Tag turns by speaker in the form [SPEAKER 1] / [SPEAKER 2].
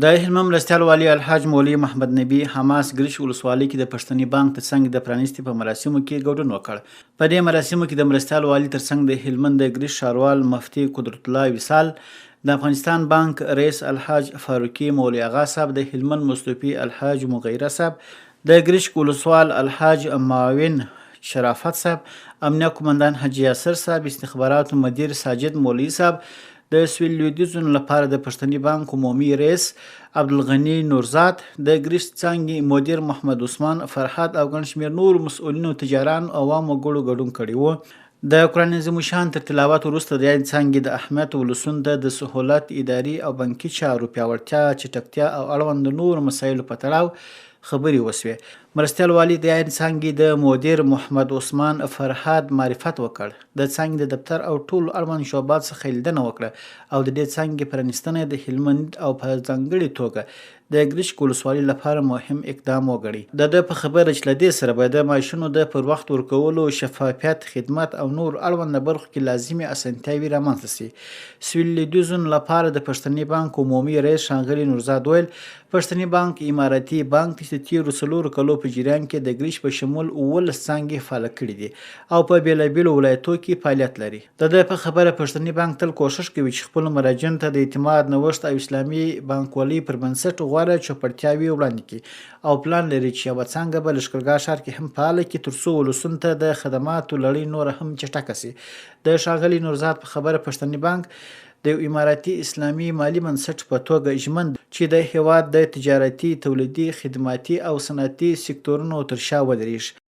[SPEAKER 1] د هلمند مرستیال والي الحاج مولوي محمد نبي حماس ګرشي ولسوالۍ کې د پښتني بانک ترڅنګ د پرانیستي په مراسمو کې ګډون وکړ. په دې مراسمو کې د مرستیال والي ترڅنګ د هلمند د ګرش ښاروال مفتي قدرت الله وصال، د افغانستان بانک رئیس الحاج فاروقي مولوي اغا صاحب، د هلمند مستوفي الحاج مغیره صاحب، د ګرشک ولسوال الحاج معاون شرافت صاحب، امنیه قومندان حاجي یاسر صاحب، استخباراتو مدیر ساجد مولوي صاحب، د سویل لویدیځو لپاره د پښتني بانک عمومي رئیس عبدالغني نورزاد، د ګرشک څانګې مدیر محمد عثمان فرحات او ګڼ شمېر نور مسؤلینو، تجاران او عوامو ګډون کړی و. د قرآن عظیم الشان تر تلاوت وروسته د یادې څانګې د اهمیت ولسونو ته د سهولت، اداري او بانکي چارو پیاوړتیا، چټکتیا او اړوند نورو مسایلو په تړاو خبرې وشوې. مرستیال والي د یادې څانګې د مدیر محمد عثمان فرحات معرفت وکړ، د څانګې د دفتر او ټولو اړوند شعباتو څخه لیدنه وکړه او د دې څانګې پرانیستنه د هلمند او په ځانګړې توګه د ګرشک ولسوالۍ لپاره مهم اقدام وګڼي. د ده په خبره چې له دې سره به د معاشونو د پر وخت ورکولو، شفافیت، خدمت او نور اړوند برخو کې لازمي اسانتیاوې رامنځته شي. سویل لویدیځو لپاره د پښتني بانک عمومي رئیس ښاغلي نورزاد ویل، پښتني بانک اماراتي بانک دی چې د تیرو 4 کالو په جریان کې د ګرشک په شمول 11 څانګې فعاله کړي دي او په بیلابیلو ولایتو کې فعالیت لري. د ده په خبره پښتني بانک تل کوشش کوي چې خپلو مراجعینو ته د اعتماد، نوښت او اسلامي بانکوالۍ پر بنسټ غوره چوپړتیاوې وړاندې کړي او پلان لري چې یوه څانګه به لښکرګاه ښار کې هم فعاله کړي ترڅو ولسونو ته د خدماتو لړۍ نوره هم چټکه شي. د ښاغلي نورزاد په خبره پښتني بانک د یو اماراتي اسلامي مالي بنسټ په توګه ژمن چې د هیواد د تجارتي، تولیدي، خدماتي او صنعتي سکتورونو تر شا ودرېږي.